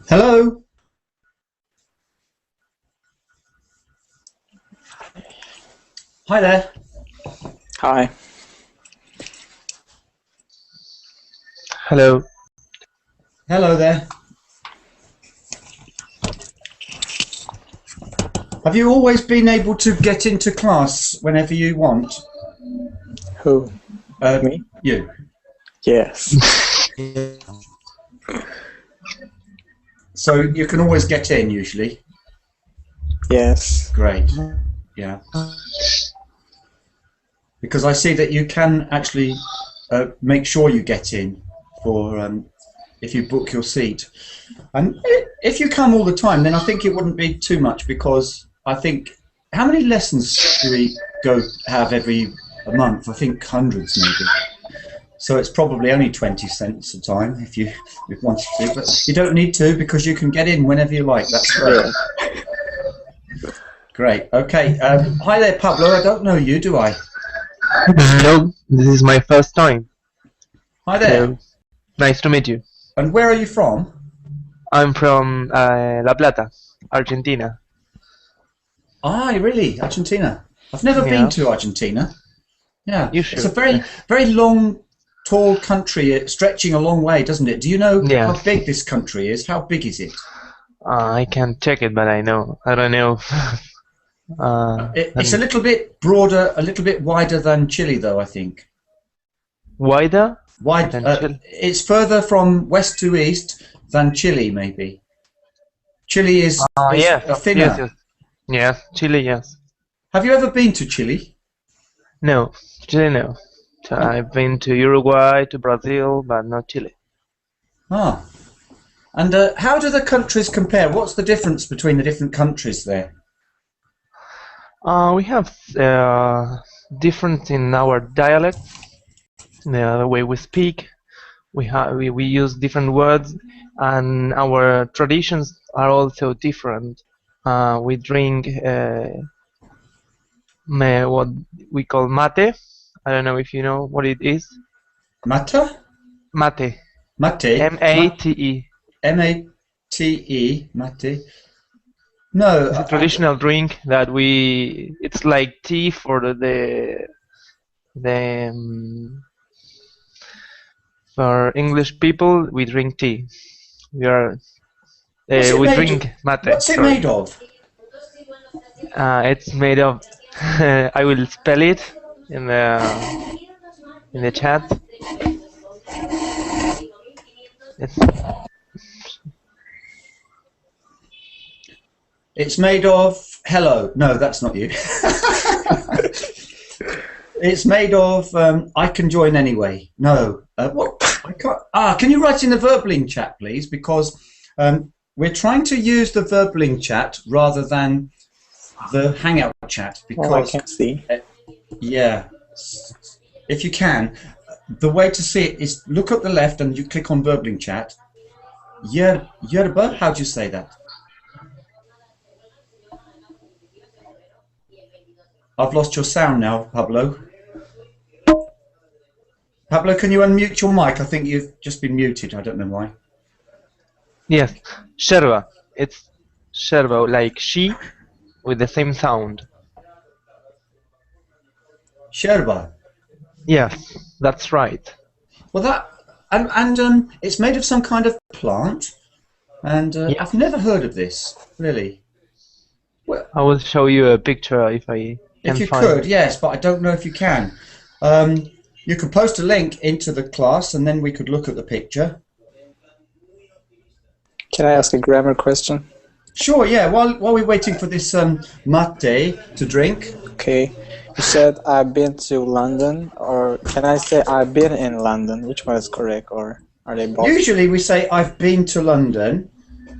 Hello. Hi there. Hi. Hello. Hello there. Have you always been able to get into class whenever you want? Who? Me? You. Yes. So you can always get in usually? Yes. Great. Yeah. Because I see that you can actually make sure you get in for if you book your seat. And if you come all the time, then I think it wouldn't be too much, because I think, how many lessons do we have every month? I think hundreds maybe. So it's probably only 20 cents a time if you wanted to, but you don't need to, because you can get in whenever you like. That's great. Yeah. Great. Okay. Hi there, Pablo. I don't know you, do I? No, this is my first time. Hi there. So, nice to meet you. And where are you from? I'm from La Plata, Argentina. Ah, really? Argentina. I've never been to Argentina. Yeah. You should. It's a very, very long, tall country, stretching a long way, doesn't it? Do you know how big this country is? How big is it? I can't check it, but I don't know. It's a little bit broader, a little bit wider than Chile, though, I think. Wider? It's further from west to east than Chile, maybe. Chile is thinner. Yes, Chile, yes. Have you ever been to Chile? No, Chile, no. So I've been to Uruguay, to Brazil, but not Chile. Ah. And how do the countries compare? What's the difference between the different countries there? We have different in our dialect, the way we speak. We use different words, and our traditions are also different. We drink what we call mate. I don't know if you know what it is. Mate? Mate. Mate. M-A-T-E. M-A-T-E. Mate. No. It's a traditional drink that it's like tea for for English people. We drink tea. We drink mate. What's it made of? It's made of. I will spell it in the chat. It's made of. Hello. No, that's not you. It's made of. I can join anyway. No. What? I can't. Can you write in the Verbaling chat, please? Because we're trying to use the Verbaling chat rather than the Hangout chat. Because I can't see. Yeah. If you can, the way to see it is look at the left and you click on Verbaling chat. Yerba. How do you say that? I've lost your sound now, Pablo. Pablo, can you unmute your mic? I think you've just been muted. I don't know why. Yes, Sherba. It's Sherba, like she, with the same sound. Sherba. Yes, that's right. Well, it's made of some kind of plant, and I've never heard of this, really. Well, I will show you a picture if I can If you find could, it. yes, but I don't know if you can. You could post a link into the class, and then we could look at the picture. Can I ask a grammar question? Sure, yeah. While we're waiting for this mate to drink. Okay. You said I've been to London, or can I say I've been in London? Which one is correct, or are they both? Usually we say I've been to London.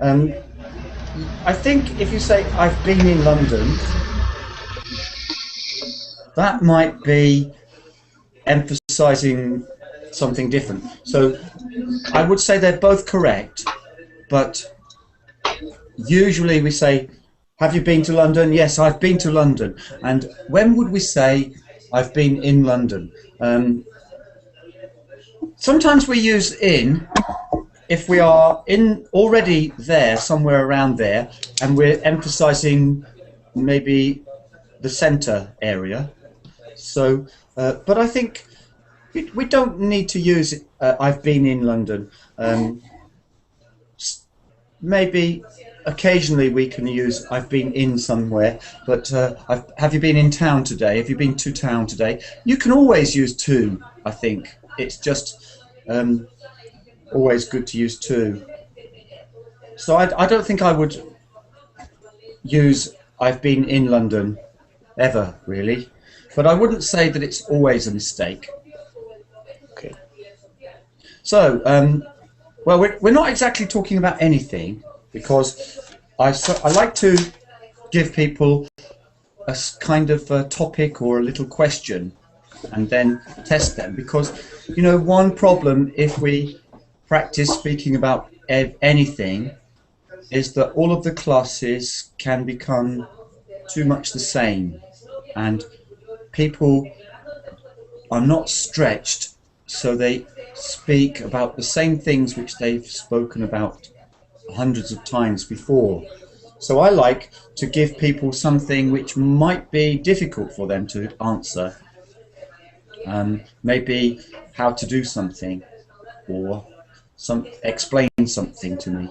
I think if you say I've been in London, that might be emphasizing something different. So I would say they're both correct, but usually we say, have you been to London? Yes, I've been to London. And when would we say, I've been in London? Sometimes we use in if we are in already there, somewhere around there, and we're emphasizing maybe the center area. So, but I think we don't need to use I've been in London. Maybe occasionally we can use I've been in somewhere, but have you been in town today? Have you been to town today? You can always use to, I think. It's just always good to use to. So I don't think I would use I've been in London ever, really. But I wouldn't say that it's always a mistake. Okay. So, well, we're not exactly talking about anything, because I like to give people a kind of a topic or a little question and then test them, because, you know, one problem if we practice speaking about anything is that all of the classes can become too much the same, and people are not stretched, so they speak about the same things which they've spoken about hundreds of times before. So I like to give people something which might be difficult for them to answer, maybe how to do something, or explain something to me.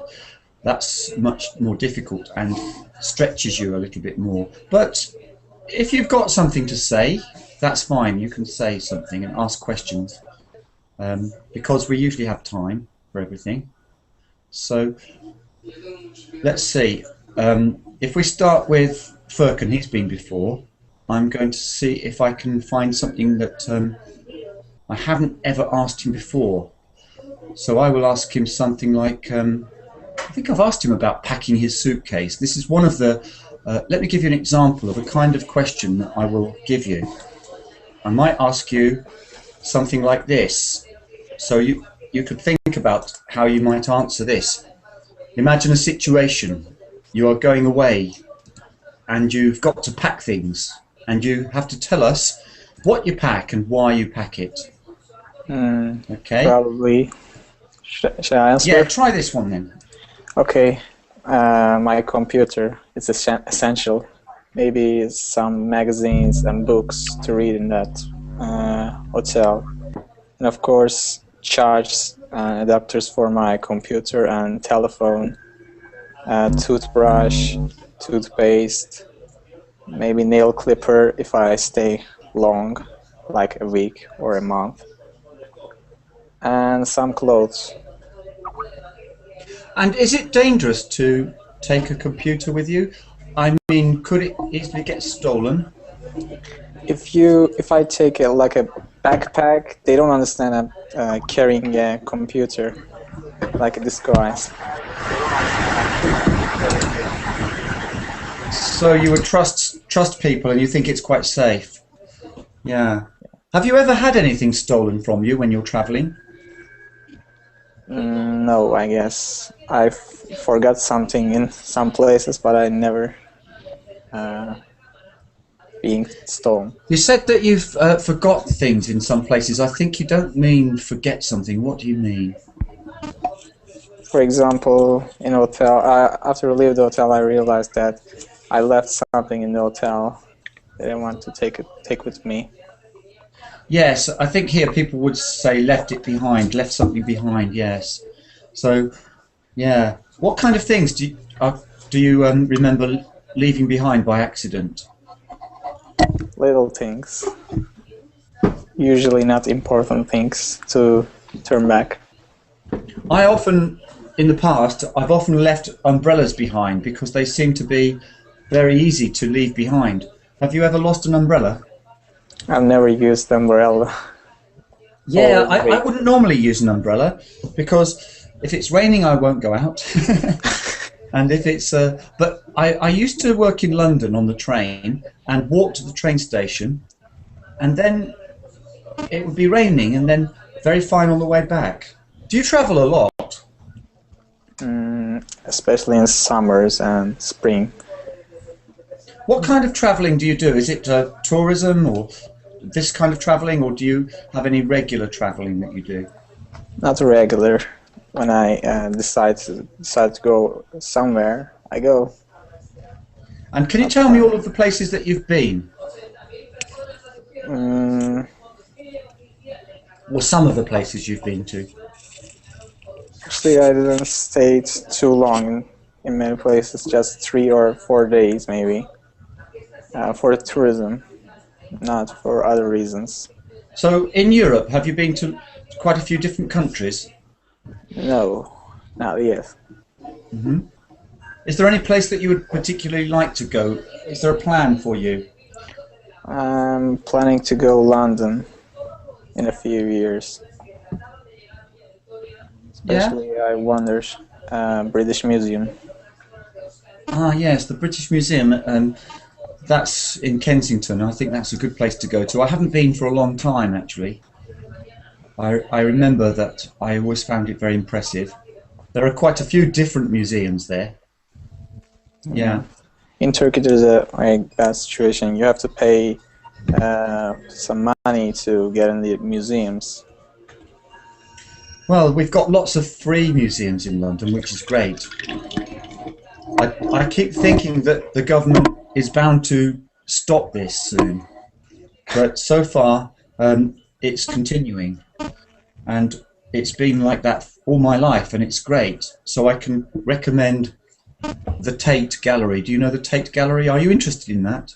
That's much more difficult and stretches you a little bit more. But if you've got something to say, that's fine. You can say something and ask questions, because we usually have time for everything. So let's see. If we start with Furkan, he's been before. I'm going to see if I can find something that I haven't ever asked him before. So I will ask him something like, I think I've asked him about packing his suitcase. This is one of the, let me give you an example of a kind of question that I will give you. I might ask you something like this. So you could think about how you might answer this. Imagine a situation. You are going away and you've got to pack things, and you have to tell us what you pack and why you pack it. Okay? Probably. Should I answer? Yeah, try this one then. Okay. My computer is essential. Maybe some magazines and books to read in that hotel. And of course, charge adapters for my computer and telephone, toothbrush, toothpaste, maybe nail clipper if I stay long, like a week or a month, and some clothes. And is it dangerous to take a computer with you? I mean, could it easily get stolen? If I take it like a backpack, they don't understand I'm carrying a computer, like a disguise. So you would trust people, and you think it's quite safe. Yeah. Have you ever had anything stolen from you when you're traveling? No, I guess I forgot something in some places, but I never being stolen. You said that you've forgot things in some places. I think you don't mean forget something. What do you mean? For example, in a hotel, after I leave the hotel, I realized that I left something in the hotel that I want to take with me. Yes, I think here people would say left it behind, left something behind. Yes. So, yeah. What kind of things do you remember leaving behind by accident? Little things, usually not important things to turn back. I often, in the past, I've often left umbrellas behind because they seem to be very easy to leave behind. Have you ever lost an umbrella? I've never used umbrella. Yeah, I wouldn't normally use an umbrella because if it's raining I won't go out. And if it's but I used to work in London on the train and walk to the train station, and then it would be raining, and then very fine on the way back. Do you travel a lot? Especially in summers and spring. What kind of travelling do you do? Is it tourism or this kind of travelling, or do you have any regular travelling that you do? Not regular. When I decide to go somewhere, I go. And can you tell me all of the places that you've been? Mm, Or some of the places you've been to? Actually, I didn't stay too long in many places, just 3 or 4 days maybe, for tourism, not for other reasons. So in Europe, have you been to quite a few different countries? No, not yet. Is there any place that you would particularly like to go? Is there a plan for you? I'm planning to go London in a few years. Especially, I wonder, British Museum. Ah, yes, the British Museum. That's in Kensington. I think that's a good place to go to. I haven't been for a long time, actually. I remember that I always found it very impressive. There are quite a few different museums there. Yeah. In Turkey, there's a bad situation. You have to pay some money to get in the museums. Well, we've got lots of free museums in London, which is great. I keep thinking that the government is bound to stop this soon, but so far it's continuing, and it's been like that all my life, and it's great. So I can recommend the Tate Gallery. Do you know the Tate Gallery? Are you interested in that?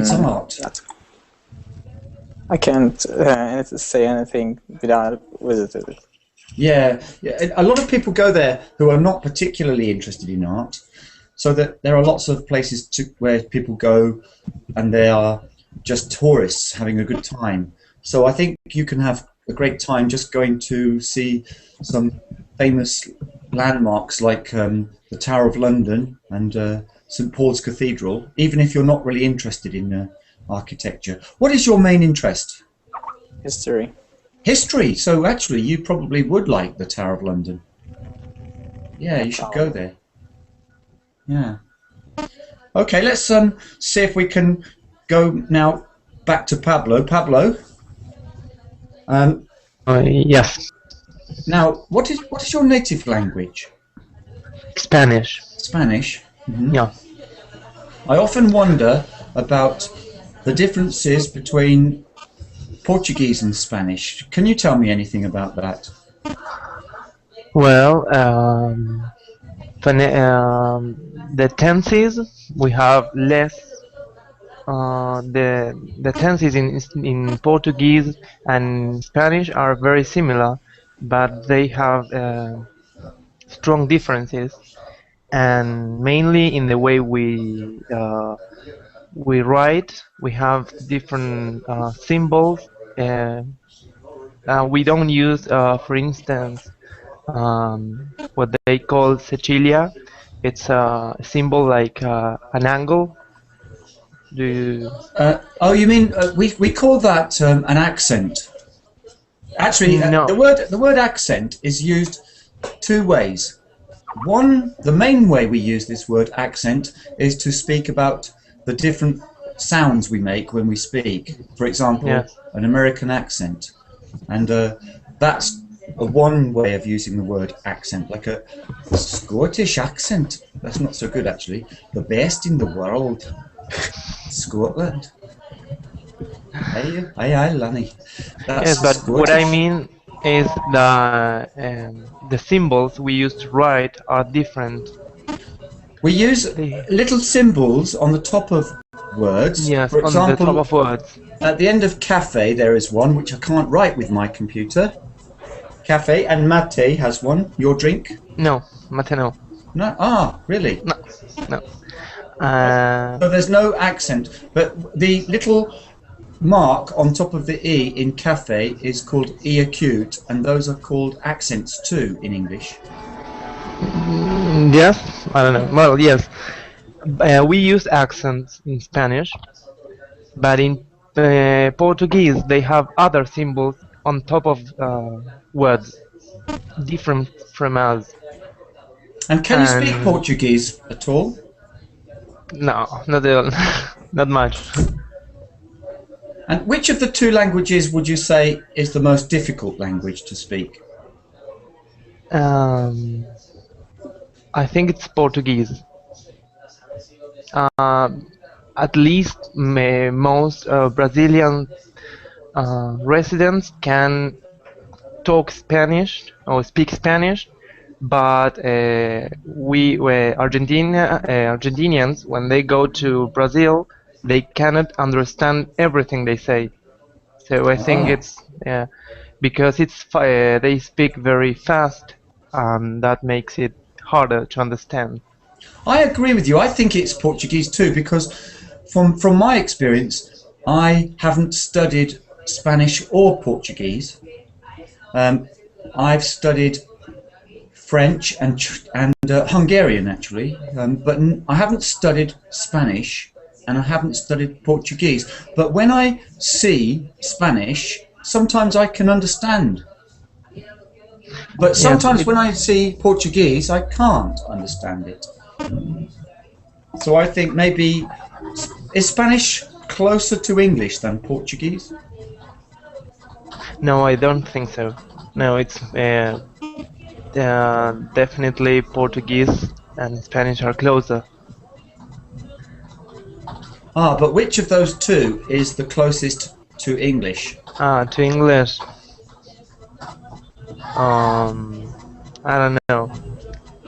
It's art. I can't say anything without visiting it. Yeah, a lot of people go there who are not particularly interested in art, so that there are lots of places where people go and they are just tourists having a good time. So I think you can have a great time just going to see some famous landmarks like the Tower of London and St Paul's Cathedral, even if you're not really interested in architecture. What is your main interest? History. History. So actually, you probably would like the Tower of London. Yeah, you should go there. Yeah. Okay, let's see if we can go now back to Pablo. Pablo. Yes, Now, what is your native language? Spanish. Spanish. Yeah. I often wonder about the differences between Portuguese and Spanish. Can you tell me anything about that? Well, the tenses we have less. The tenses in Portuguese and Spanish are very similar, but they have strong differences, and mainly in the way we write. We have different symbols. We don't use, for instance, what they call Cecilia. It's a symbol like an angle. Do you... Oh, you mean we call that an accent? Actually, No. the word accent is used two ways. One, the main way we use this word accent is to speak about the different sounds we make when we speak. For example, Yes. an American accent, and that's one way of using the word accent, like a Scottish accent. That's not so good, actually. The best in the world, Scotland. Aye, Lanny. That's Yes, but what I Scottish. mean is the symbols we use to write are different. We use little symbols on the top of words. Yes, For on the example, top of words. at the end of cafe there is one which I can't write with my computer. Cafe, and mate has one. Your drink? No, mate no. No. Ah, really? No, no. So there's no accent, but the little mark on top of the E in cafe is called E acute, and those are called accents too in English. Yes, I don't know. Well, yes. We use accents in Spanish, but in Portuguese, they have other symbols on top of words, different from us. And can you speak And Portuguese at all? no, not at all, not much. And which of the two languages would you say is the most difficult language to speak? Um, I think it's Portuguese. Uh, at least most Brazilian residents can talk Spanish or speak Spanish, but Argentinians, when they go to Brazil, they cannot understand everything they say. So I think Ah. it's because they speak very fast, and that makes it harder to understand. I agree with you. I think it's Portuguese too, because from my experience, I haven't studied Spanish or Portuguese. I've studied French and Hungarian actually, but I haven't studied Spanish and I haven't studied Portuguese. But when I see Spanish, sometimes I can understand. But sometimes Yes, when I see Portuguese, I can't understand it. So I think maybe, is Spanish closer to English than Portuguese? no, I don't think so. No, it's definitely Portuguese and Spanish are closer. Ah, but which of those two is the closest to English? To English, I don't know.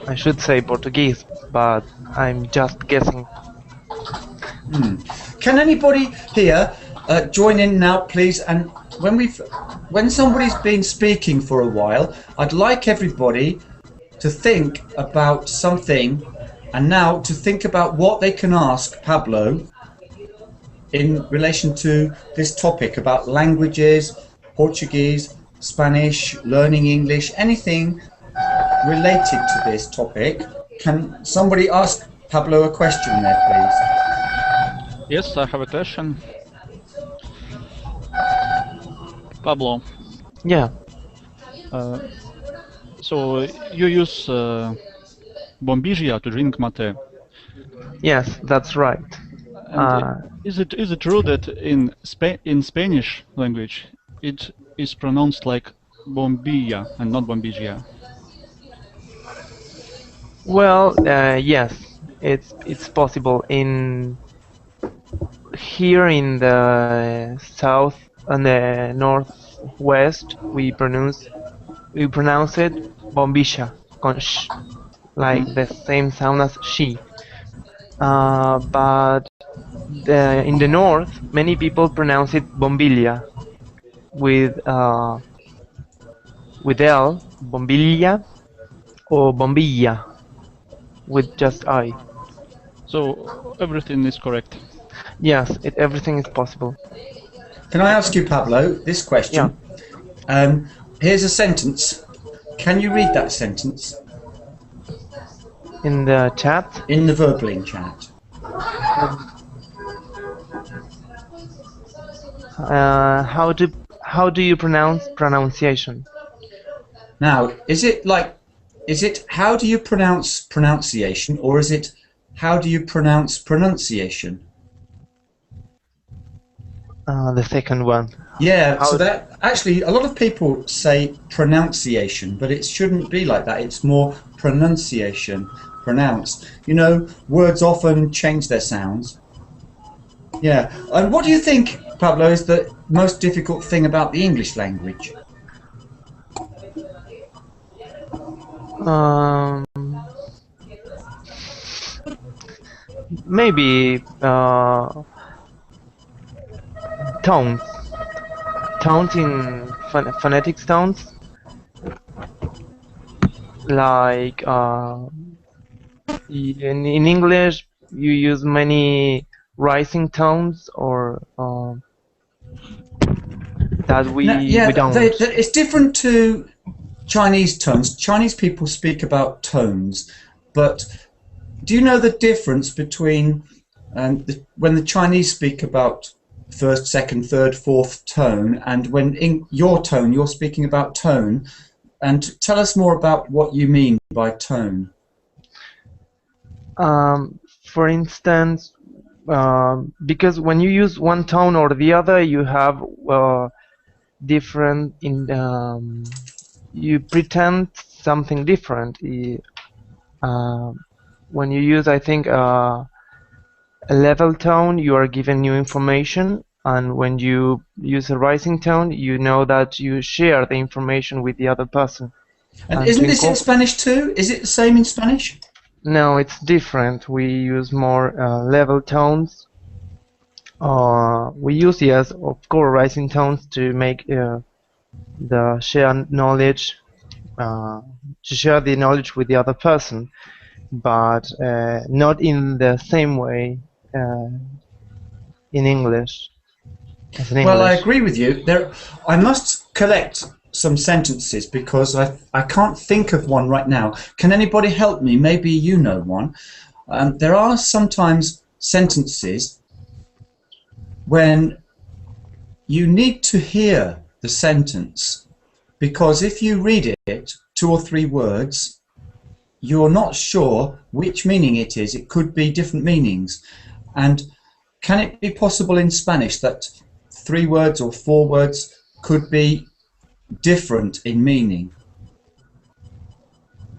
I should say Portuguese, but I'm just guessing. Can anybody here join in now, please? And when somebody's been speaking for a while, I'd like everybody to think about something, and now to think about what they can ask Pablo in relation to this topic about languages, Portuguese, Spanish, learning English, anything related to this topic. Can somebody ask Pablo a question there, please? Yes, I have a question. Pablo, Yeah. so you use bombilla to drink mate. Yes, that's right. And is it true that in Spanish language it is pronounced like bombilla and not bombilla? Well, yes, it's possible. Here in the south and the northwest, we pronounce it bombilla con sh, like the same sound as she. But in the north, many people pronounce it bombilla with L, bombilla, or bombilla with just I. So everything is correct. Yes, everything is possible. Can I ask you, Pablo, this question? Yeah. Here's a sentence. Can you read that sentence? In the chat? In the Verbling chat. How do you pronounce pronunciation? Now, is it how do you pronounce pronunciation, or is it how do you pronounce pronunciation? The second one. Yeah, so that actually a lot of people say pronunciation, but it shouldn't be like that. It's more pronunciation, pronounce. You know, words often change their sounds. Yeah, and what do you think, Pablo, is the most difficult thing about the English language? Maybe tones. Tones in phonetic tones, like in English you use many rising tones, or that we don't. It's different to Chinese tones. Chinese people speak about tones, but do you know the difference between when the Chinese speak about first, second, third, fourth tone, and when in your tone, you're speaking about tone. And tell us more about what you mean by tone. For instance, because when you use one tone or the other, you have different you pretend something different. When you use, I think, a level tone, you are given new information, and when you use a rising tone, you know that you share the information with the other person. And isn't this in Spanish too? Is it the same in Spanish? No, it's different. We use more level tones. We use, yes, of course, rising tones to make the share knowledge, to share the knowledge with the other person, but not in the same way in English. As in English. Well, I agree with you. I must collect some sentences because I can't think of one right now. Can anybody help me? Maybe you know one. There are sometimes sentences when you need to hear the sentence, because if you read it 2 or 3 words, you're not sure which meaning it is. It could be different meanings. And can it be possible in Spanish that 3 words or 4 words could be different in meaning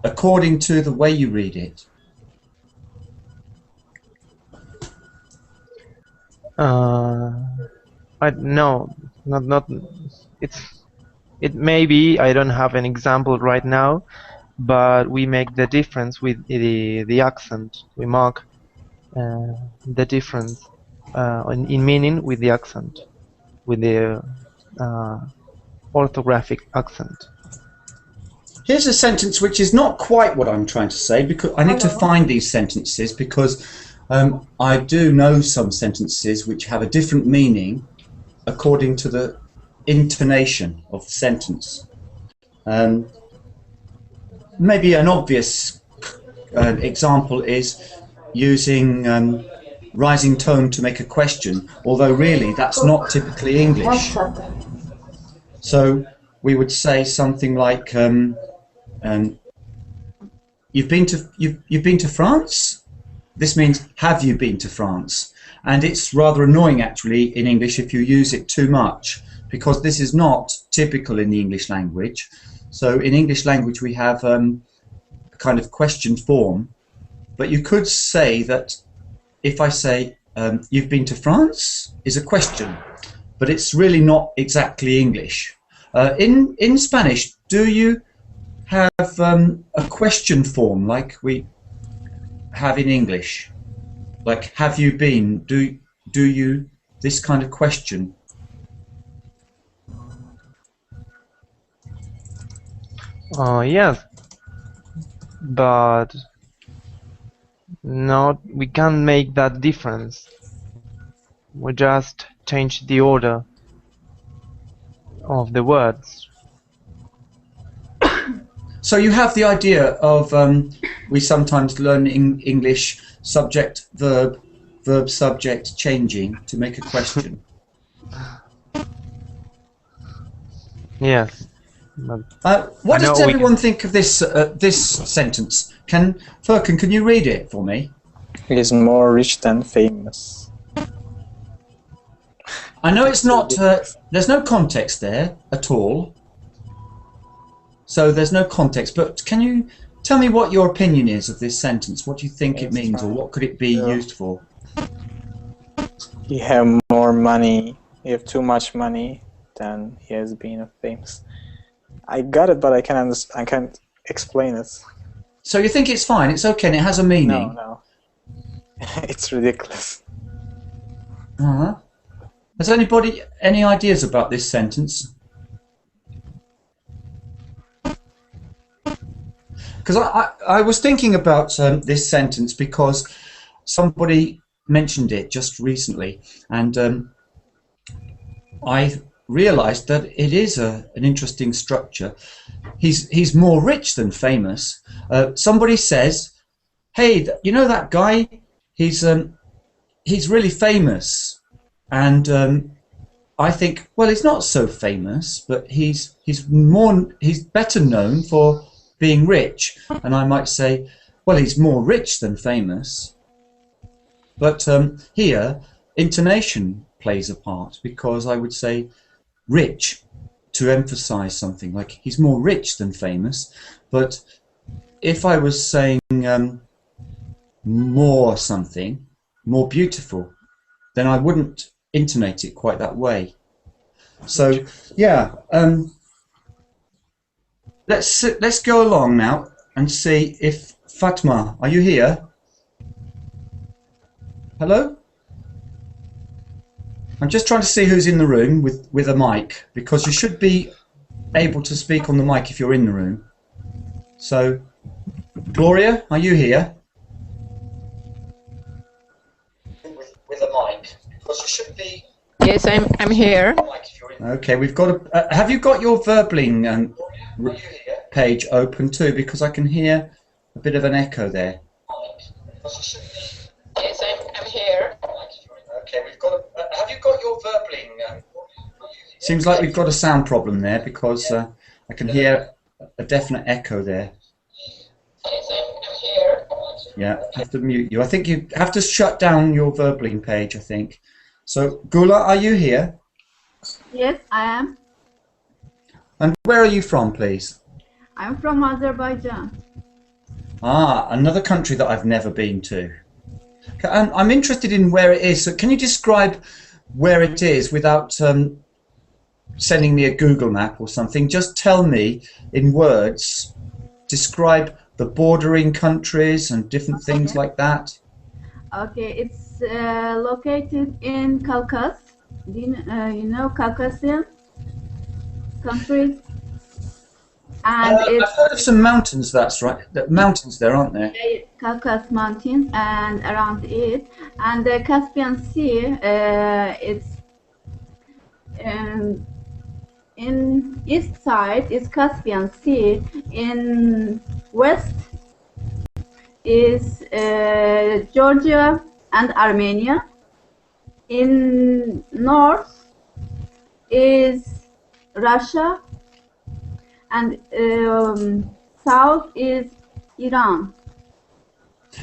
according to the way you read it? No, not. It may be. I don't have an example right now, but we make the difference with the accent. We mark the difference in meaning with the accent, with the orthographic accent. Here's a sentence which is not quite what I'm trying to say, because I need to find these sentences, because I do know some sentences which have a different meaning according to the intonation of the sentence. Maybe an obvious example is using rising tone to make a question, although really that's not typically English. So we would say something like, you've been to France? This means, have you been to France? And it's rather annoying actually in English if you use it too much, because this is not typical in the English language. So in English language we have a kind of question form, but you could say that if I say you've been to France is a question, but it's really not exactly English. In Spanish, do you have a question form like we have in English? Like, have you been? Do you? This kind of question. Yes, but not. We can't make that difference. We just change the order of the words. So you have the idea of we sometimes learn in English subject, verb, verb, subject changing to make a question. Yes. What does everyone think of this this sentence? Furkan, can you read it for me? He is more rich than famous. I know it's not. There's no context there at all. So there's no context. But can you tell me what your opinion is of this sentence? What do you think it means, or what could it be used for? You have more money. You have too much money than he has been famous. I got it, but I can't explain it. So you think it's fine? It's okay. And it has a meaning. No. It's ridiculous. Has anybody any ideas about this sentence? Because I was thinking about this sentence because somebody mentioned it just recently, and I realized that it is an interesting structure. He's more rich than famous. Somebody says, "Hey, you know that guy? He's really famous." and I think, well, he's not so famous, but he's better known for being rich. And I might say, well, he's more rich than famous. But here, intonation plays a part, because I would say rich to emphasize something, like he's more rich than famous. But if I was saying more something, more beautiful, then I wouldn't intonate it quite that way. So yeah, let's go along now and see if Fatma, are you here? Hello? I'm just trying to see who's in the room with a mic, because you should be able to speak on the mic if you're in the room. So, Gloria, are you here? With a mic, because you should be. Yes, I'm here. Okay, we've got a. Have you got your Verbling page open too? Because I can hear a bit of an echo there. Yes, I'm here. Okay, we've got a. Have you got your Verbling? Seems like we've got a sound problem there, because I can hear a definite echo there. Yes, I'm here. Yeah, I have to mute you. I think you have to shut down your Verbling page, I think. So, Gula, are you here? Yes, I am. And where are you from, please? I'm from Azerbaijan. Ah, another country that I've never been to. I'm interested in where it is. So can you describe where it is without sending me a Google map or something? Just tell me in words, describe the bordering countries and different things like that. Okay, it's located in Caucasus. Do you know Caucasian countries? And I've heard of some mountains, that's right. Mountains there, aren't there? Caucasus Mountains and around it. And the Caspian Sea, it's in east side is Caspian Sea. In west is Georgia and Armenia. In north is Russia, and south is Iran.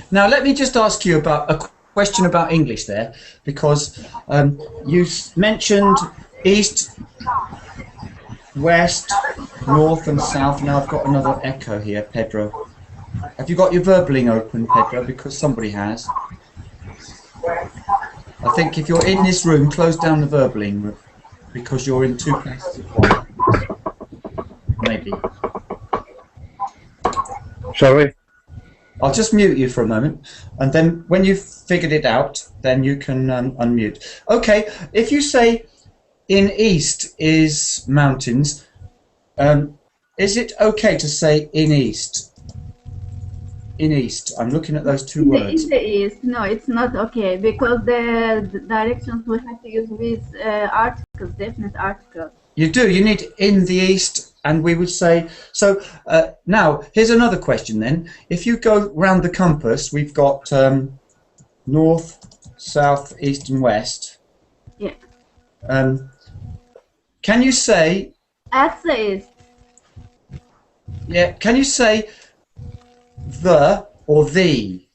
Now let me just ask you about a question about English there, because you mentioned east, west, north and south. Now I've got another echo here, Pedro. Have you got your Verbling open, Pedro? Because somebody has. I think if you're in this room, close down the Verbling, because you're in two places at once. Maybe. Shall we? I'll just mute you for a moment, and then when you've figured it out, then you can unmute. Okay, if you say in east is mountains, is it okay to say in east? In east. I'm looking at those two words. In the east, no, it's not okay, because the directions we have to use with articles, definite articles. You do. You need in the east, and we would say so. Now, here's another question. Then, if you go round the compass, we've got north, south, east, and west. Yeah. Can you say? At the east. Yeah. Can you say the or the?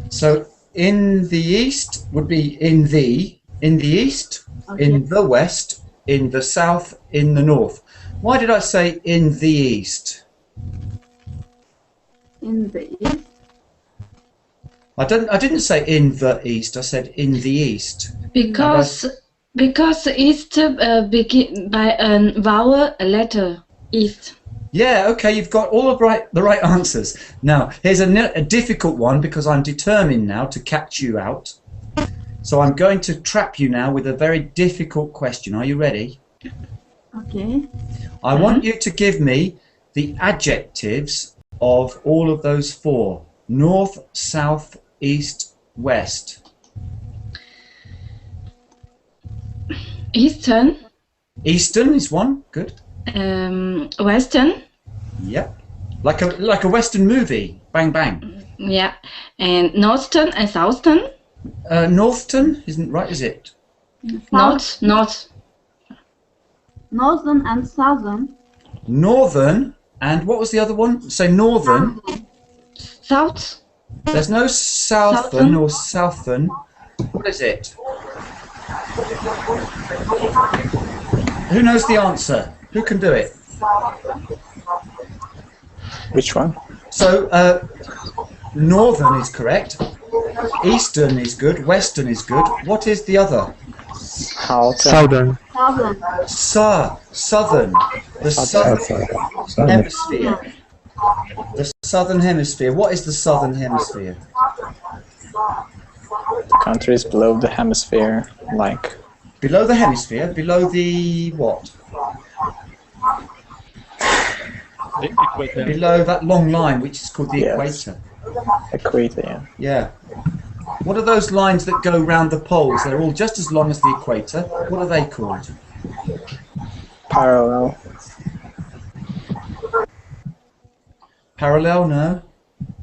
So in the east would be in the east, Okay. in the west, in the south, in the north. Why did I say in the east? In the east. I didn't say in the east. I said in the east. Because east begin by a vowel letter east. Yeah, okay, you've got all of the right answers. Now, here's a difficult one, because I'm determined now to catch you out. So I'm going to trap you now with a very difficult question. Are you ready? Okay. I want you to give me the adjectives of all of those four. North, south, east, west. Eastern. Eastern is one. Good. Western. Yep. Like a Western movie. Bang, bang. Yeah. And northern and southern. Northern isn't right, is it? North, north. Northern and southern. Northern, and what was the other one? Say northern. South. There's no southern or southern. What is it? Who knows the answer? Who can do it? Which one? So, northern is correct. Eastern is good. Western is good. What is the other? Southern. Southern. Southern. The southern hemisphere. The southern hemisphere. What is the southern hemisphere? Countries below the hemisphere, like Below the hemisphere? Below the what? The equator. Below that long line, which is called the Yes. equator. equator. Yeah. Yeah. What are those lines that go round the poles? They're all just as long as the equator. What are they called? Parallel. Parallel, no?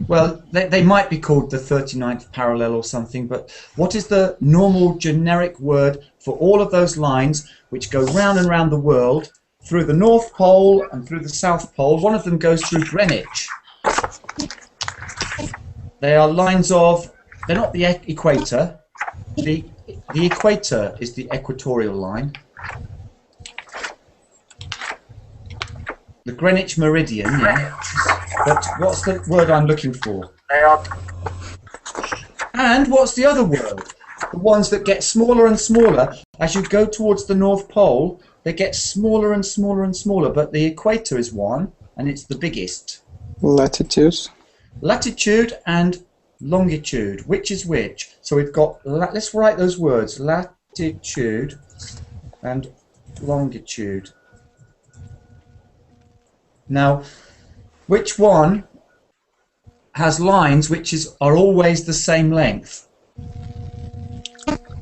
Well, they might be called the 39th parallel or something, but what is the normal generic word for all of those lines which go round and round the world, through the North Pole and through the South Pole? One of them goes through Greenwich. They are lines of, they're not the equator. The equator is the equatorial line. The Greenwich Meridian, yeah. But what's the word I'm looking for? And what's the other word? The ones that get smaller and smaller as you go towards the North Pole. They get smaller and smaller and smaller, but the equator is one, and it's the biggest. Latitudes. Latitude and longitude. Which is which? So we've got. Let's write those words: latitude and longitude. Now, which one has lines which are always the same length?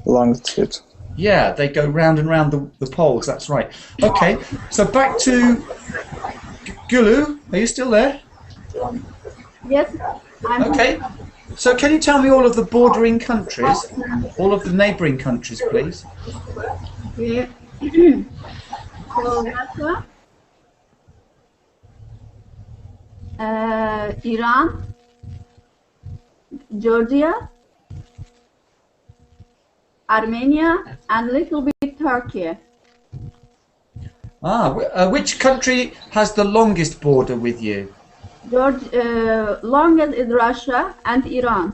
Longitude. Yeah, they go round and round the poles, that's right. Okay, so back to Gulu. Are you still there? Yes, I'm Okay, so can you tell me all of the bordering countries, all of the neighbouring countries, please? here. So Russia, Iran, Georgia, Armenia, and little bit Turkey. Which country has the longest border with you? Longest is Russia and Iran.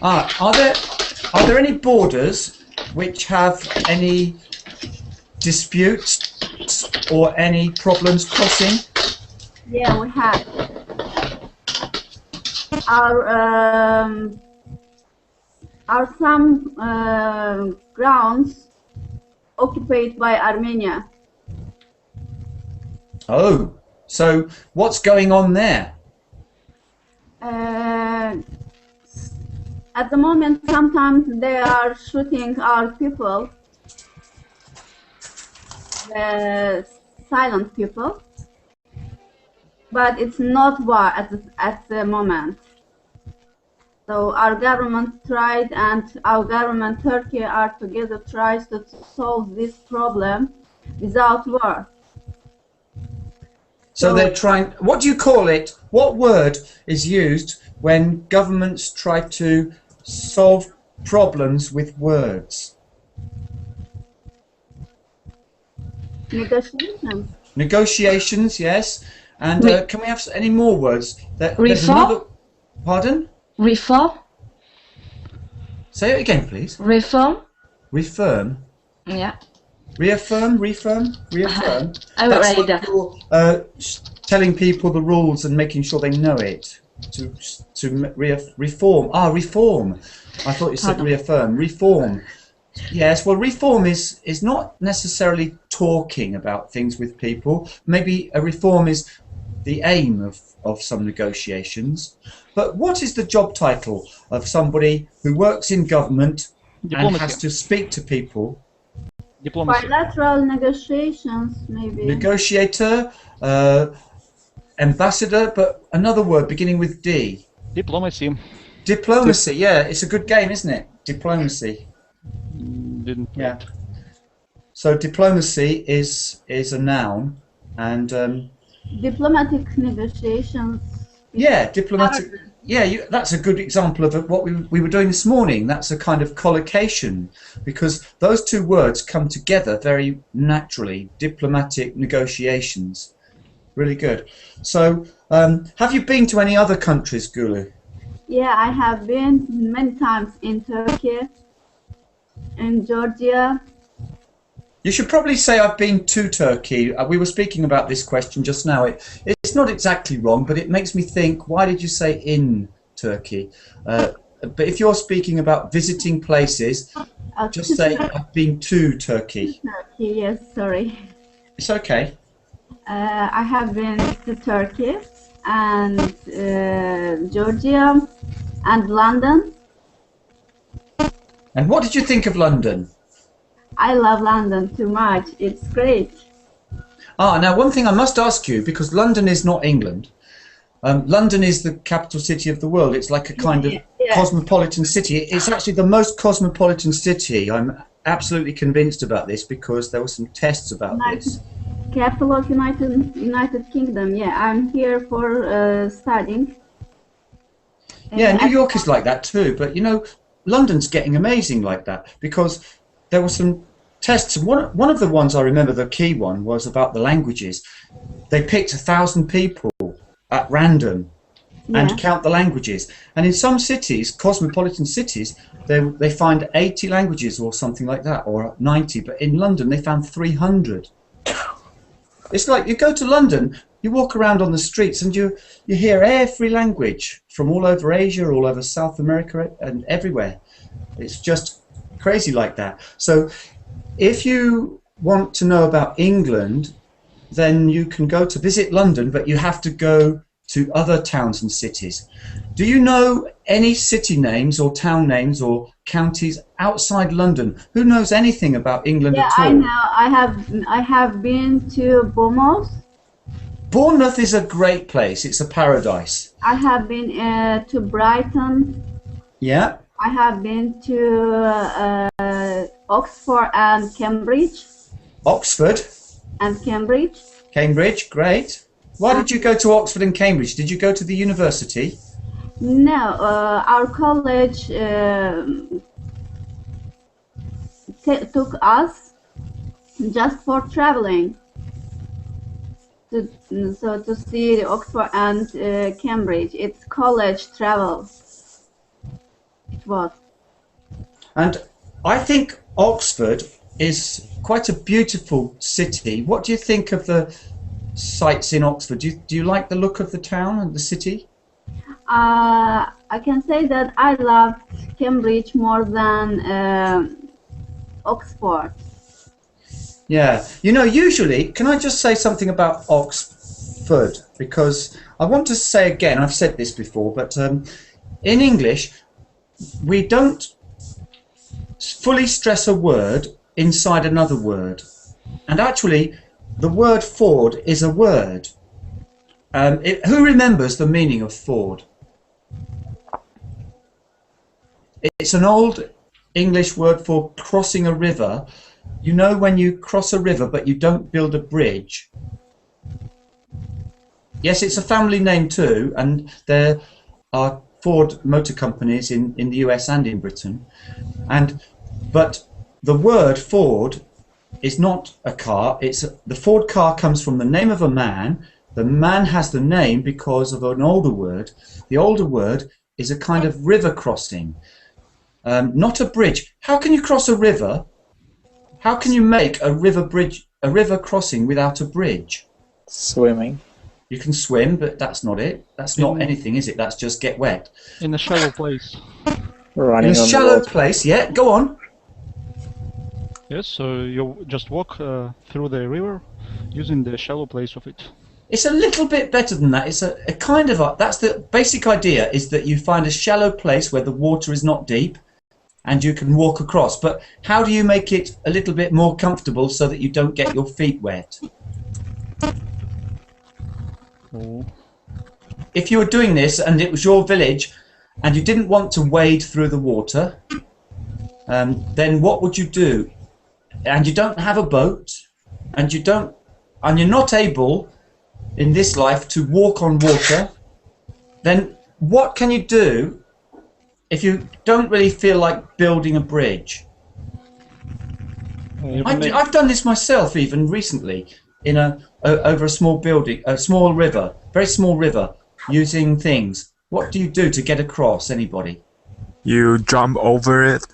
Are there any borders which have any disputes or any problems crossing? Yeah, we have. Are some grounds occupied by Armenia. Oh, so what's going on there? At the moment, sometimes they are shooting our people, the silent people, but it's not war at the moment. So our government tried, and our government, Turkey, are together tries to solve this problem without war. So they're trying, what do you call it? What word is used when governments try to solve problems with words? Negotiations. Negotiations, yes. And can we have any more words? There's Reform? another. Pardon? Reform? Say it again, please. Reform? Refirm. Yeah. Reaffirm. I will That's write that. what you're, telling people the rules and making sure they know it. Reform. Reform. I thought you said Pardon. reaffirm. Reform. Yes, well, reform is not necessarily talking about things with people. Maybe a reform is the aim of some negotiations. But what is the job title of somebody who works in government and Diplomacy. has to speak to people? Diplomacy. Bilateral negotiations, maybe. Negotiator, ambassador, but another word beginning with D. Diplomacy. Diplomacy, yeah, it's a good game, isn't it? Diplomacy. didn't know Yeah. it. So diplomacy is a noun, and Diplomatic negotiations. yeah, diplomatic. Yeah, that's a good example of what we were doing this morning. That's a kind of collocation, because those two words come together very naturally. Diplomatic negotiations, really good. So, have you been to any other countries, Gulu? Yeah, I have been many times in Turkey, in Georgia. You should probably say I've been to Turkey. We were speaking about this question just now. It's not exactly wrong, but it makes me think, why did you say in Turkey? But if you're speaking about visiting places, just say I've been to Turkey. Turkey, yes, sorry. It's okay. I have been to Turkey and Georgia and London. And what did you think of London? I love London too much. It's great. Now one thing I must ask you, because London is not England. London is the capital city of the world. It's like a kind of cosmopolitan city. It's actually the most cosmopolitan city. I'm absolutely convinced about this because there were some tests about this. Capital of United Kingdom. Yeah, I'm here for studying. Yeah, New York is like that too. But you know, London's getting amazing like that because there were some tests. One of the ones I remember, the key one, was about the languages. They picked 1,000 people at random and count the languages. And in some cities, cosmopolitan cities, they find 80 languages or something like that, or 90. But in London, they found 300. It's like you go to London, you walk around on the streets, and you hear every language from all over Asia, all over South America, and everywhere. It's just crazy like that. So if you want to know about England, then you can go to visit London, but you have to go to other towns and cities. Do you know any city names or town names or counties outside London? Who knows anything about England at all? Yeah, I know. I have been to Bournemouth. Bournemouth is a great place. It's a paradise. I have been to Brighton. Yeah. I have been to Oxford and Cambridge. Oxford. And Cambridge. Cambridge, great. Why did you go to Oxford and Cambridge? Did you go to the university? No, our college took us just for traveling. To see the Oxford and Cambridge. It's college travel. It was. And I think Oxford is quite a beautiful city. What do you think of the sights in Oxford? Do you like the look of the town and the city? I can say that I loved Cambridge more than Oxford. Yeah, you know, usually, can I just say something about Oxford? Because I want to say again, I've said this before, but in English, we don't fully stress a word inside another word. And actually, the word Ford is a word. Who remembers the meaning of Ford? It's an old English word for crossing a river. You know, when you cross a river but you don't build a bridge. Yes, it's a family name too, and there are Ford motor companies in the US and in Britain. But the word Ford is not a car. The Ford car comes from the name of a man. The man has the name because of an older word. The older word is a kind of river crossing, not a bridge. How can you cross a river? How can you make a river crossing without a bridge? Swimming. You can swim, but that's not it. That's not anything, is it? That's just get wet. In a shallow place. Running in a shallow place, yeah. Go on. Yes, so you just walk through the river using the shallow place of it. It's a little bit better than that. It's a kind of that's the basic idea, is that you find a shallow place where the water is not deep and you can walk across. But how do you make it a little bit more comfortable so that you don't get your feet wet? Oh. If you were doing this and it was your village and you didn't want to wade through the water then what would you do? And you don't have a boat, and you're not able in this life to walk on water, then what can you do if you don't really feel like building a bridge? I've done this myself even recently in over a small building, a small river, very small river, using things. What do you do to get across, anybody? You jump over it.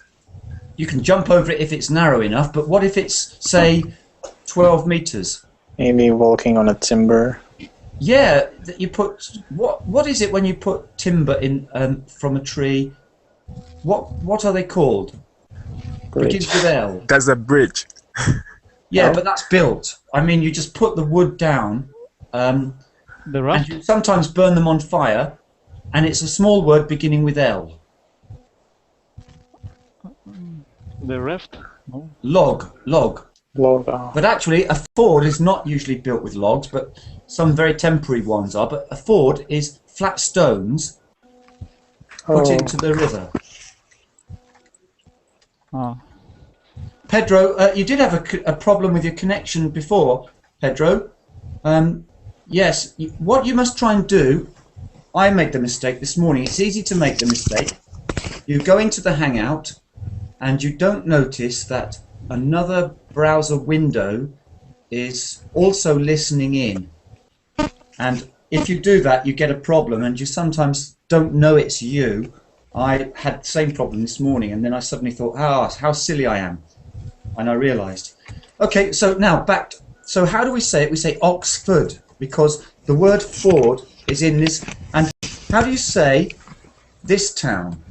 You can jump over it if it's narrow enough, but what if it's, say, 12 meters? Maybe walking on a timber. Yeah, you put what is it when you put timber in from a tree? What are they called? Bridge. Begins with L. That's a bridge. Yeah, No. but that's built. I mean, you just put the wood down, The and raft? you sometimes burn them on fire, and it's a small word beginning with L. The raft? No. Log. Log. But actually, a ford is not usually built with logs, but some very temporary ones are. But a ford is flat stones put into the river. Ah. Pedro, you did have a problem with your connection before, Pedro. Yes, what you must try and do, I made the mistake this morning. It's easy to make the mistake. You go into the Hangout and you don't notice that another browser window is also listening in. And if you do that, you get a problem and you sometimes don't know it's you. I had the same problem this morning, and then I suddenly thought, how silly I am. And I realised. Okay, so now back. So how do we say it? We say Oxford, because the word ford is in this. And how do you say this town?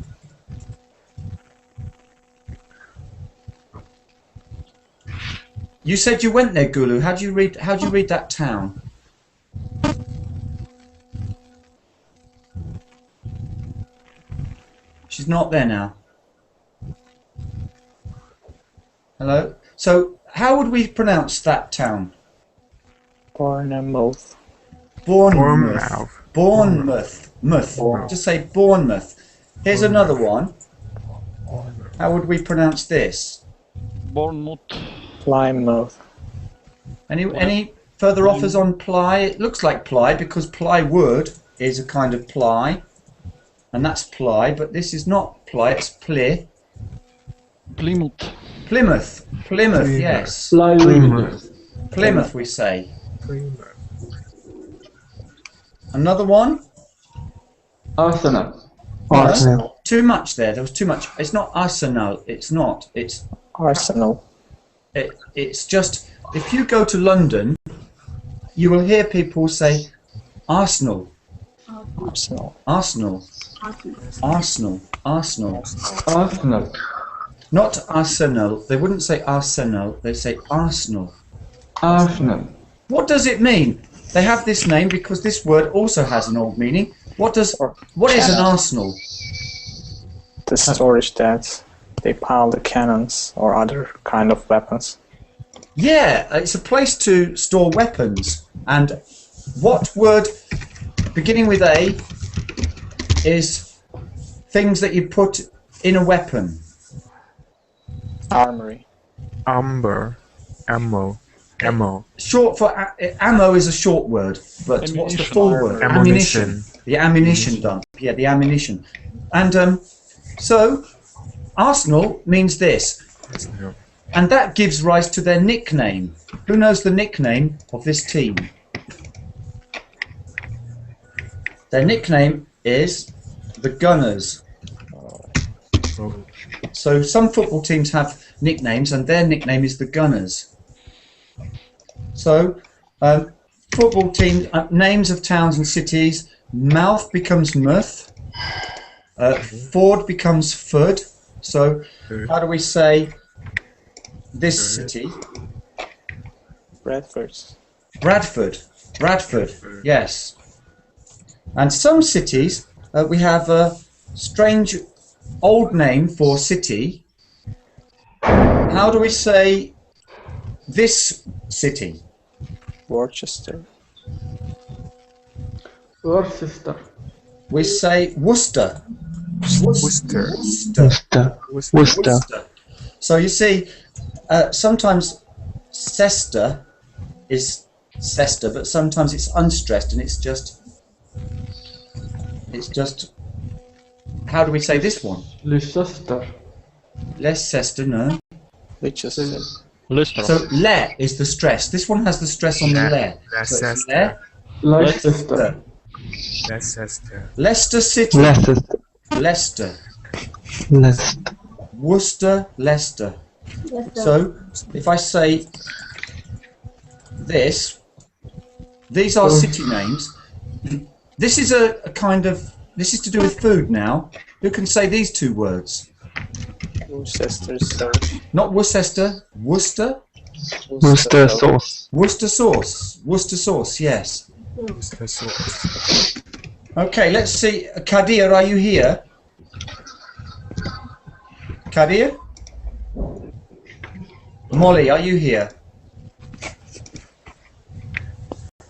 You said you went there, Gulu. How do you read that town? She's not there now. Hello? So, how would we pronounce that town? Bournemouth. Bournemouth. Bournemouth. Just say Bournemouth. Here's another one. How would we pronounce this? Bournemouth. Plymouth. Any further offers on ply? It looks like ply because plywood is a kind of ply. And that's ply, but this is not ply, it's pli. Plymouth. Plymouth, yes. Plymouth, we say. Another one? Arsenal. Too much there. There was too much. It's not Arsenal. It's not. It's Arsenal. It's just, if you go to London, you will hear people say Arsenal. Arsenal. Arsenal. Arsenal. Arsenal. Arsenal. Not Arsenal. They wouldn't say Arsenal. They say Arsenal. Arsenal. What does it mean? They have this name because this word also has an old meaning. What is an arsenal? The storage that they pile the cannons or other kind of weapons. Yeah, it's a place to store weapons. And what word beginning with A is things that you put in a weapon? Armory. Amber. Ammo. Short for ammo is a short word, but Ammunition. what's the full word? Ammunition. The ammunition dump. Yeah, the ammunition. And so Arsenal means this, and that gives rise to their nickname. Who knows the nickname of this team? Their nickname is the Gunners. So some football teams have nicknames, and their nickname is the Gunners. So, football team names of towns and cities. Mouth becomes Muth. Ford becomes Fud. So, how do we say this city? Bradford. Bradford. Yes. And some cities we have a strange old name for city. How do we say this city? Worcester. Worcester. We say Worcester. Worcester. Worcester. So you see, sometimes sester is sester, but sometimes it's unstressed, and it's just. How do we say this one? Leicester. Leicester, no. Leicester. Leicester. So le is the stress. This one has the stress on the le. So it's le. Leicester. Leicester. Leicester City. Leicester. Leicester. Leicester. Worcester, Leicester. So if I say this, these are city names. This is a kind of, this is to do with food now. Who can say these two words? Worcester sauce. Not Worcester, Worcester? Worcester sauce. Worcester sauce. Worcester sauce, yes. Okay, let's see. Kadir, are you here? Kadir? Molly, are you here?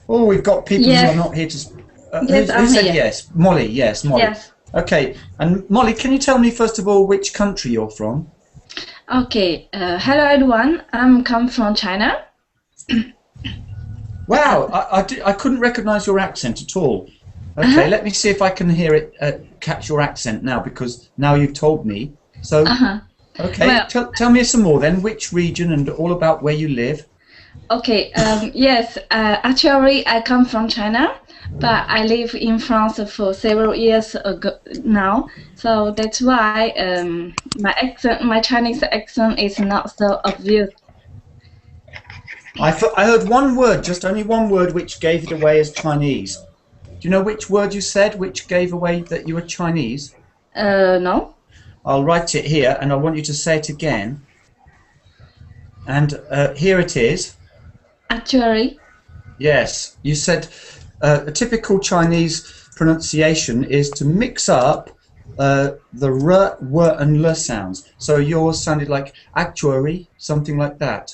Oh, we've got people who are not here to... Yes, who I'm said here. yes? Molly, yes, Molly. Yes. Okay, and Molly, can you tell me first of all which country you're from? Okay. Hello, everyone. I'm come from China. Wow, I couldn't recognise your accent at all. Okay, let me see if I can hear it, catch your accent now, because now you've told me. So, okay, Well, tell me some more then. Which region and all about where you live? Okay. Yes. Actually, I come from China, but I live in France for several years ago now. So that's why my Chinese accent is not so obvious. I heard one word, just only one word, which gave it away as Chinese. Do you know which word you said, which gave away that you were Chinese? No. I'll write it here, and I want you to say it again. And here it is. Actually. Yes, you said a typical Chinese pronunciation is to mix up the r, w, and l sounds. So yours sounded like actuary, something like that.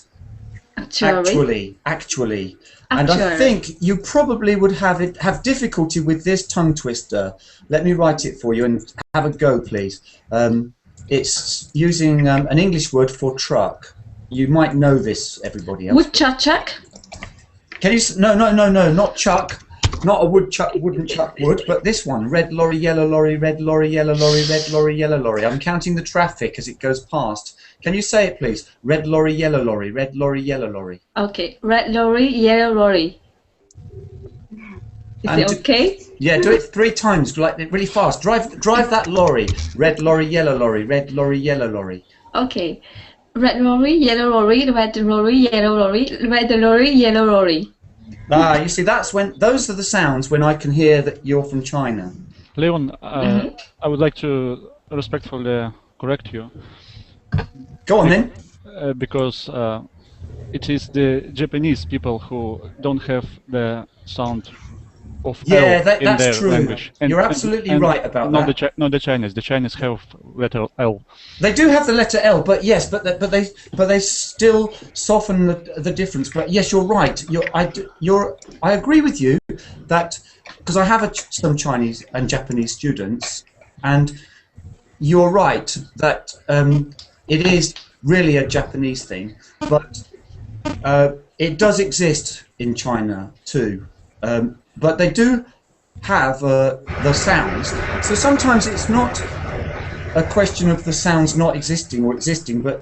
Actually. And I think you probably would have difficulty with this tongue twister. Let me write it for you and have a go, please. It's using an English word for truck. You might know this, everybody else. Woodchuck. Can you? No, not chuck. Not a woodchuck, wooden chuck wood, but this one. Red lorry, yellow lorry, red lorry, yellow lorry, red lorry, yellow lorry. I'm counting the traffic as it goes past. Can you say it, please? Red lorry, yellow lorry, red lorry, yellow lorry. Okay. Red lorry, yellow lorry. Is it okay? Yeah, do it 3 times, like really fast. Drive that lorry. Red lorry, yellow lorry, red lorry, yellow lorry. Okay. Red lorry, yellow lorry, red lorry, yellow lorry, red lorry, yellow lorry. Ah, you see, those are the sounds when I can hear that you're from China. Leon, I would like to respectfully correct you. Go on then. Because it is the Japanese people who don't have the sound of L in that's their true. language. You're absolutely right about that. Not the Chinese. The Chinese have letter L. They do have the letter L, but yes, but they still soften the difference. But yes, you're right. I agree with you that, because I have some Chinese and Japanese students, and you're right that it is really a Japanese thing, but it does exist in China too. But they do have the sounds, so sometimes it's not a question of the sounds not existing or existing, but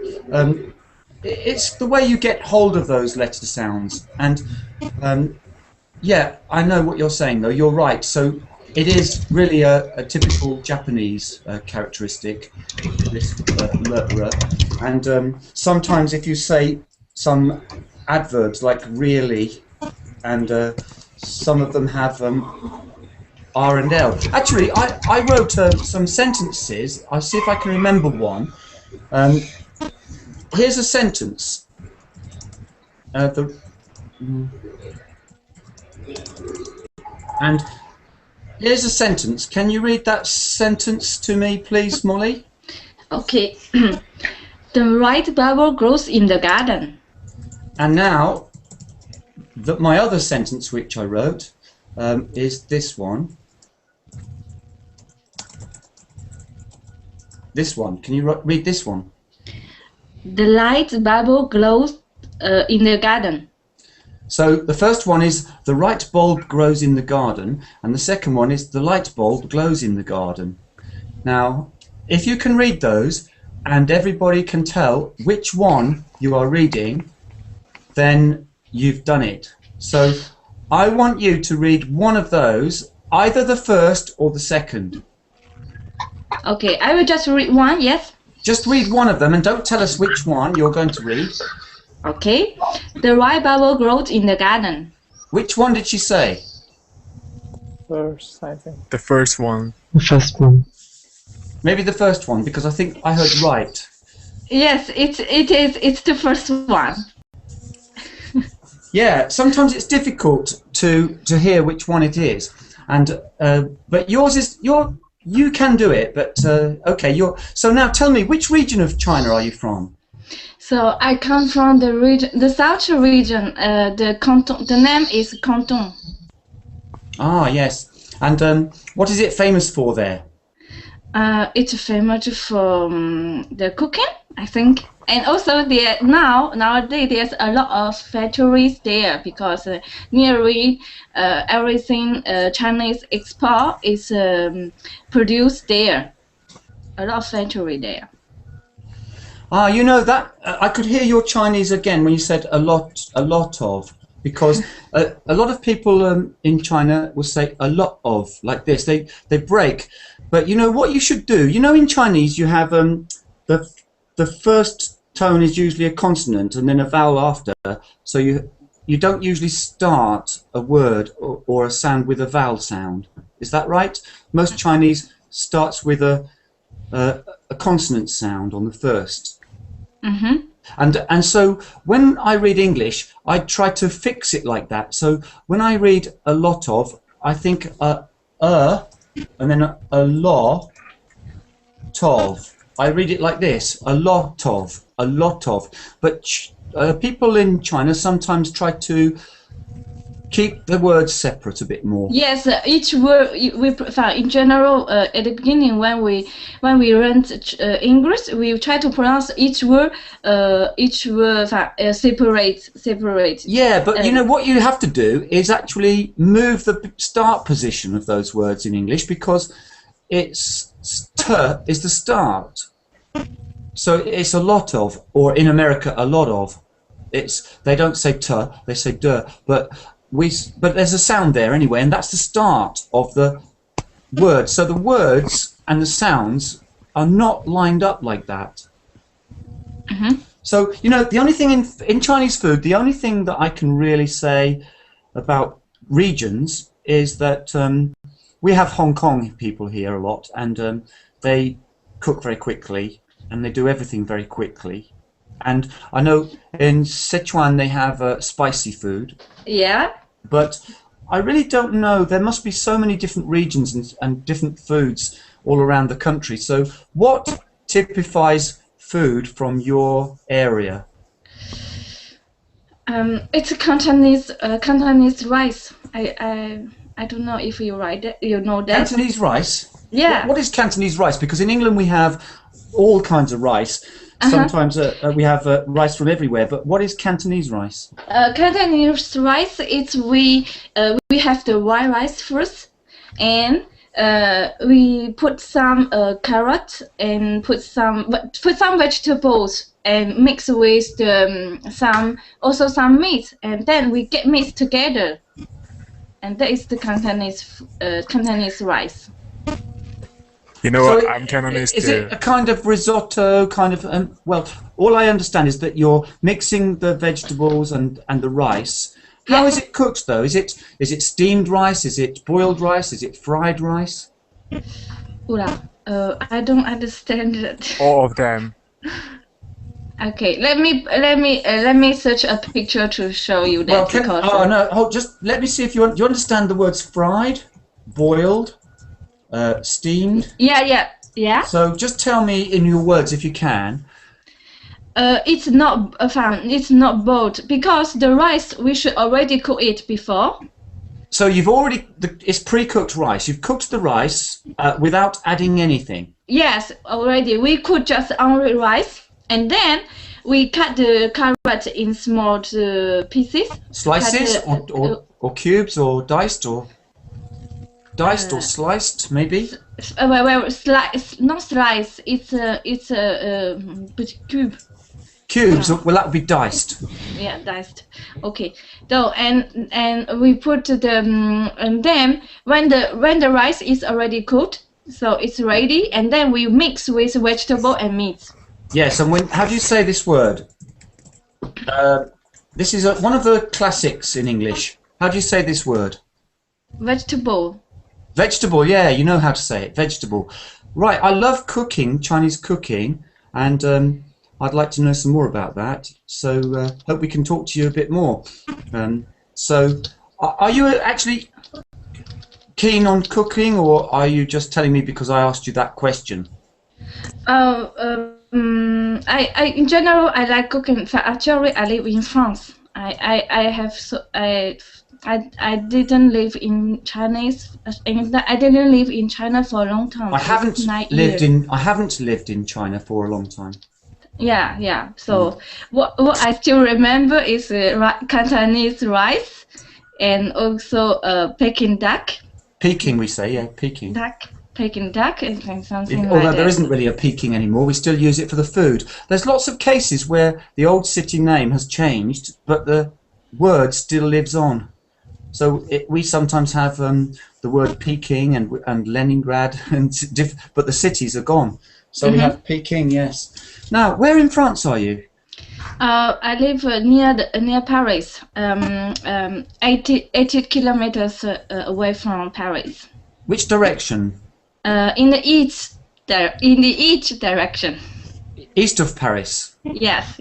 it's the way you get hold of those letter sounds. And yeah, I know what you're saying though, you're right. So it is really a typical Japanese characteristic, this and sometimes if you say some adverbs like really, and some of them have R and L. Actually, I wrote some sentences. I'll see if I can remember one. Here's a sentence. And here's a sentence. Can you read that sentence to me, please, Molly? Okay. The white bubble grows in the garden. And now, my other sentence which I wrote is this one. This one. Can you read this one? The light bulb glows in the garden. So the first one is the right bulb grows in the garden, and the second one is the light bulb glows in the garden. Now, if you can read those, and everybody can tell which one you are reading, then you've done it. So I want you to read one of those, either the first or the second. Okay, I will just read one, yes? Just read one of them and don't tell us which one you're going to read. Okay. The white bubble grows in the garden. Which one did she say? First, I think. The first one. The first one. Maybe the first one, because I think I heard right. Yes, it's the first one. Yeah, sometimes it's difficult to hear which one it is, and but yours is you can do it. But okay, so now tell me, which region of China are you from? So I come from the region, the south region. The name is Canton. Ah, yes. And what is it famous for there? It's famous for the cooking, I think, and also nowadays there's a lot of factories there because nearly everything Chinese export is produced there. A lot of factory there. Ah, you know that I could hear your Chinese again when you said a lot of, because a lot of people in China will say a lot of like this. They break, but you know what you should do. You know, in Chinese you have the first tone is usually a consonant and then a vowel after. So you don't usually start a word or a sound with a vowel sound. Is that right? Most Chinese starts with a consonant sound on the first. Mm-hmm. And so when I read English, I try to fix it like that. So when I read a lot of, I think and then a lot of. I read it like this: a lot of, a lot of. But people in China sometimes try to keep the words separate a bit more. Yes, each word we prefer. In general, at the beginning when we learn English, we try to pronounce each word separate. Yeah, but you know what you have to do is actually move the start position of those words in English, because it's t is the start. So it's a lot of, or in America a lot of. They don't say t, they say d, but there's a sound there anyway, and that's the start of the word. So the words and the sounds are not lined up like that. Mm-hmm. So, you know, the only thing in Chinese food, the only thing that I can really say about regions is that we have Hong Kong people here a lot, and they cook very quickly, and they do everything very quickly. And I know in Sichuan they have spicy food. Yeah. But I really don't know. There must be so many different regions and different foods all around the country. So what typifies food from your area? It's a Cantonese rice. I don't know if you know that. Cantonese rice? Yeah. What is Cantonese rice? Because in England we have all kinds of rice. Sometimes we have rice from everywhere, but what is Cantonese rice? Cantonese rice, we have the white rice first, and we put some carrot and put some vegetables and mix with some meat, and then we get mixed together, and that is the Cantonese rice. You know what? I'm Cantonese Is too. it a kind of risotto, kind of? Well, all I understand is that you're mixing the vegetables and the rice. How is it cooked, though? Is it steamed rice? Is it boiled rice? Is it fried rice? I don't understand it. All of them. Okay, let me search a picture to show you that. Just let me see if you understand the words fried, boiled, steamed. Yeah. So just tell me in your words if you can. It's not boiled because the rice we should already cook it before. So it's pre-cooked rice. You've cooked the rice without adding anything. Yes, already we cook just only rice, and then we cut the carrot in small pieces. Slices or cubes or diced or sliced maybe. Well, slice, not slice. It's a but cube. Cubes. Well, that would be diced. Yeah, diced. Okay. So and we put the and then when the rice is already cooked, so it's ready, and then we mix with vegetable and meat. Yes, and how do you say this word? This is one of the classics in English. How do you say this word? Vegetable. Vegetable, yeah, you know how to say it. Vegetable. Right, I love cooking, Chinese cooking, and I'd like to know some more about that. So hope we can talk to you a bit more. So, are you actually keen on cooking, or are you just telling me because I asked you that question? I in general I like cooking. Actually, I live in France. I didn't live in Chinese. I didn't live in China for a long time. I haven't lived in China for a long time. Yeah. So what I still remember is Cantonese rice, and also Peking duck. Peking, we say, yeah, Peking. Peking duck and something like that. Although there isn't really a Peking anymore, we still use it for the food. There's lots of cases where the old city name has changed, but the word still lives on. So we sometimes have the word Peking and Leningrad, but the cities are gone. So we have Peking, yes. Now, where in France are you? I live near Paris, 80 kilometers away from Paris. Which direction? In the east direction. East of Paris. Yes.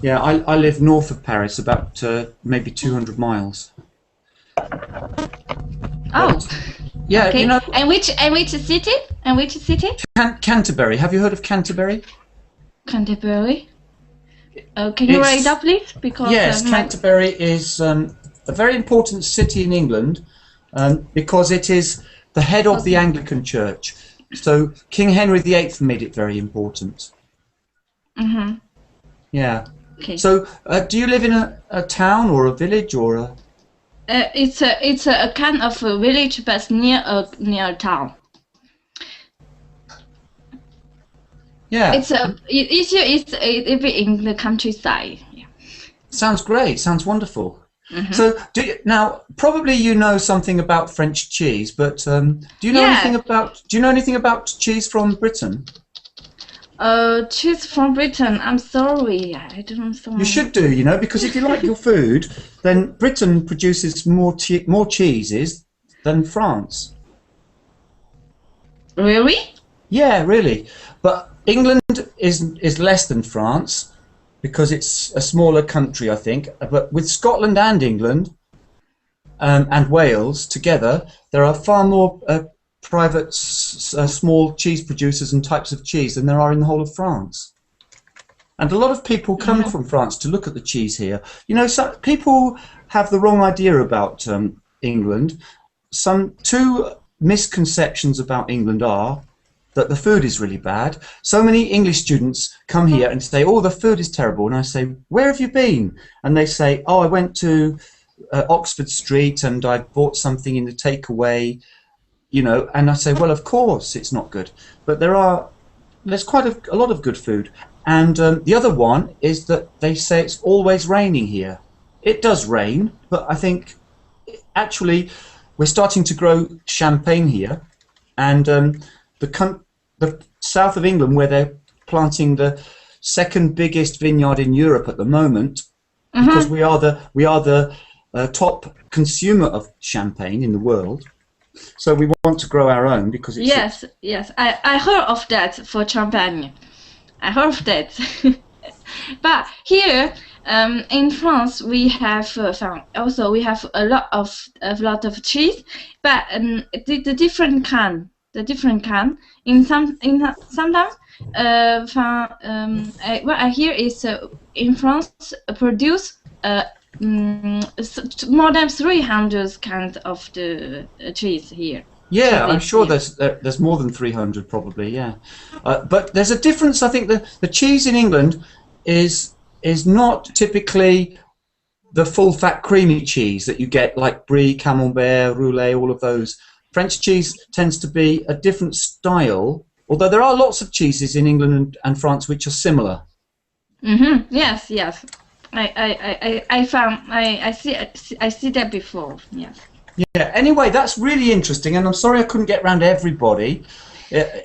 Yeah, I live north of Paris, about maybe 200 miles. Oh. Yeah, okay. you know. And which city? Canterbury. Have you heard of Canterbury? Canterbury. Can you write it up, please? Because yes, Canterbury is a very important city in England because it is the head of the Anglican Church. So King Henry VIII made it very important. Yeah. Okay. So do you live in a town or a village or a? It's a kind of a village, but near a town. Yeah. It's in the countryside. Yeah. Sounds great. Sounds wonderful. So now probably you know something about French cheese, but do you know anything about cheese from Britain? Cheese from Britain. I'm sorry, I don't know. You should do, because if you like your food, then Britain produces more cheeses than France. Really? Yeah, really. But England is less than France because it's a smaller country, I think. But with Scotland and England and Wales together, there are far more private small cheese producers and types of cheese than there are in the whole of France. And a lot of people come from France to look at the cheese here. Some people have the wrong idea about England. Two misconceptions about England are that the food is really bad. So many English students come here and say, oh, the food is terrible. And I say, where have you been? And they say, oh, I went to Oxford Street and I bought something in the takeaway. And I say, well, of course it's not good. But there's quite a lot of good food. And the other one is that they say it's always raining here. It does rain, but I think actually we're starting to grow champagne here. And the south of England, where they're planting the second biggest vineyard in Europe at the moment, because we are the top consumer of champagne in the world. So we want to grow our own because it's yes. I heard of that for champagne. I heard of that. But here in France we have we have a lot of cheese, but the different kind. Sometimes what I hear is in France produce more than 300 kinds of the cheese here. Yeah, I'm sure here. there's more than 300 probably. Yeah, but there's a difference. I think the cheese in England is not typically the full fat creamy cheese that you get like Brie, Camembert, Roulet, all of those. French cheese tends to be a different style, although there are lots of cheeses in England and France which are similar. Yes, yes. I see that before. Yes. Yeah. Anyway, that's really interesting, and I'm sorry I couldn't get round to everybody,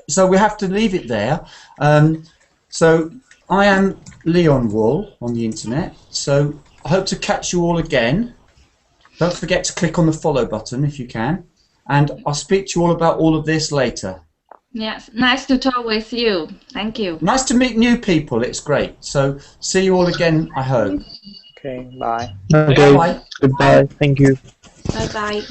so we have to leave it there. So I am Leon Wall on the internet. So I hope to catch you all again. Don't forget to click on the follow button if you can, and I'll speak to you all about all of this later. Yes. Nice to talk with you. Thank you. Nice to meet new people. It's great. So see you all again, I hope. Okay, bye. Okay. Bye. Goodbye. Thank you. Bye bye.